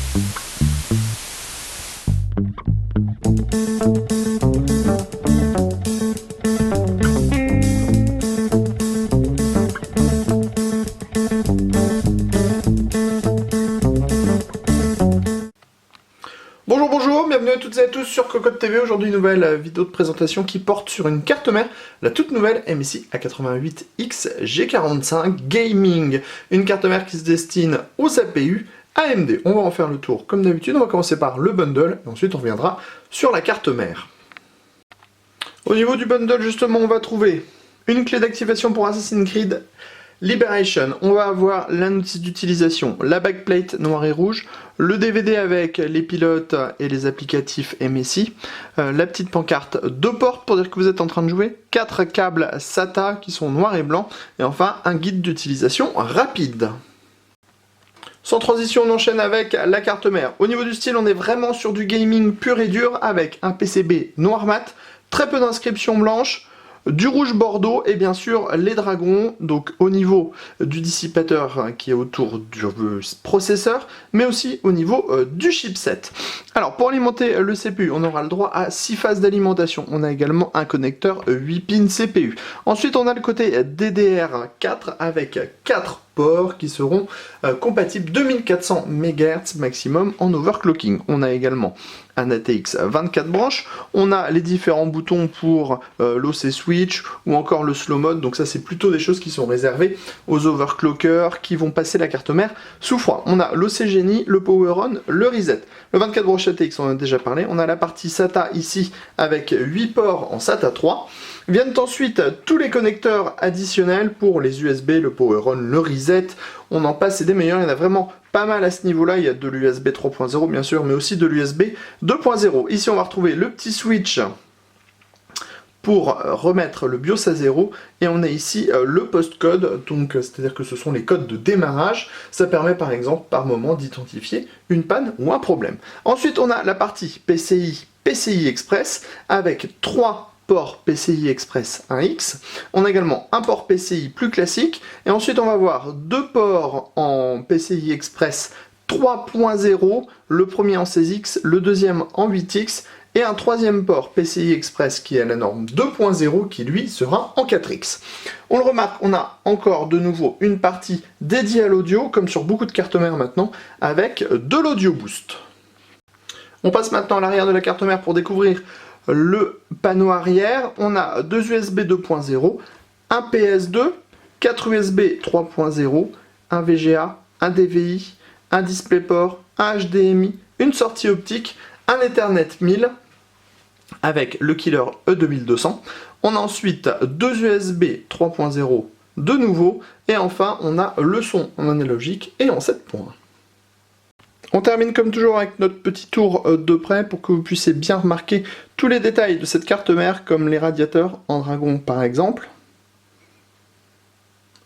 Bonjour, bienvenue à toutes et à tous sur Cocotte TV. Aujourd'hui, nouvelle vidéo de présentation qui porte sur une carte mère, la toute nouvelle MSI A88X G45 Gaming. Une carte mère qui se destine aux APU AMD. On va en faire le tour comme d'habitude. On va commencer par le bundle et ensuite on reviendra sur la carte mère. Au niveau du bundle, justement, on va trouver une clé d'activation pour Assassin's Creed Liberation, on va avoir la notice d'utilisation, la backplate noire et rouge, le DVD avec les pilotes et les applicatifs MSI, la petite pancarte 2 portes pour dire que vous êtes en train de jouer, 4 câbles SATA qui sont noirs et blancs, et enfin un guide d'utilisation rapide. Sans transition, on enchaîne avec la carte mère. Au niveau du style, on est vraiment sur du gaming pur et dur avec un PCB noir mat, très peu d'inscriptions blanches, du rouge bordeaux et bien sûr les dragons, donc au niveau du dissipateur qui est autour du processeur, mais aussi au niveau du chipset. Alors pour alimenter le CPU, on aura le droit à 6 phases d'alimentation. On a également un connecteur 8 pins CPU. Ensuite on a le côté DDR4 avec 4 ports qui seront compatibles 2400 MHz maximum en overclocking. On a également un ATX 24 branches, on a les différents boutons pour l'OC switch ou encore le slow mode, donc ça c'est plutôt des choses qui sont réservées aux overclockers qui vont passer la carte mère sous froid. On a l'OC Genie, le power on, le reset. Le 24 branches ATX, on en a déjà parlé, on a la partie SATA ici avec 8 ports en SATA 3. Viennent ensuite tous les connecteurs additionnels pour les USB, le power on, le reset, on en passe et des meilleurs, il y en a vraiment pas mal à ce niveau-là, il y a de l'USB 3.0 bien sûr, mais aussi de l'USB 2.0. Ici on va retrouver le petit switch pour remettre le BIOS à 0, et on a ici le postcode, donc c'est-à-dire que ce sont les codes de démarrage, ça permet par exemple par moment d'identifier une panne ou un problème. Ensuite on a la partie PCI Express avec 3 port PCI Express 1X, on a également un port PCI plus classique, et ensuite on va avoir 2 ports en PCI Express 3.0, le premier en 16X, le deuxième en 8X, et un troisième port PCI Express qui est à la norme 2.0 qui lui sera en 4X. On le remarque, on a encore de nouveau une partie dédiée à l'audio, comme sur beaucoup de cartes mères maintenant, avec de l'audio boost. On passe maintenant à l'arrière de la carte mère pour découvrir le panneau arrière. On a 2 USB 2.0, un PS2, 4 USB 3.0, un VGA, un DVI, un DisplayPort, un HDMI, une sortie optique, un Ethernet 1000 avec le killer E2200. On a ensuite 2 USB 3.0 de nouveau, et enfin on a le son en analogique et en 7 points. On termine comme toujours avec notre petit tour de près pour que vous puissiez bien remarquer tous les détails de cette carte mère, comme les radiateurs en dragon par exemple.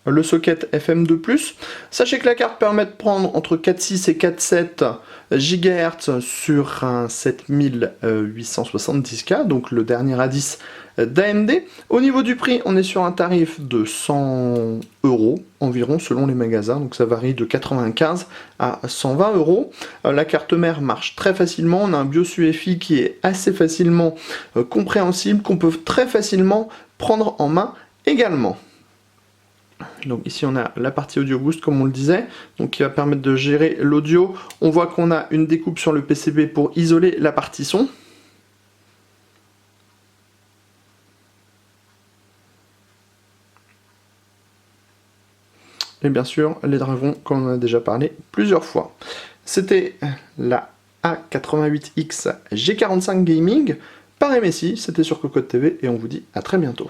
Le socket FM2+. Sachez que la carte permet de prendre entre 4.6 et 4.7 GHz sur un 7870K, donc le dernier A10 d'AMD. Au niveau du prix, on est sur un tarif de 100 € environ selon les magasins, donc ça varie de 95 à 120 €. La carte mère marche très facilement, on a un BIOS UEFI qui est assez facilement compréhensible, qu'on peut très facilement prendre en main également. Donc ici on a la partie audio boost comme on le disait, donc qui va permettre de gérer l'audio. On voit qu'on a une découpe sur le PCB pour isoler la partie son. Et bien sûr les dragons comme on en a déjà parlé plusieurs fois. C'était la A88X G45 Gaming par MSI, c'était sur Cocotte TV et on vous dit à très bientôt.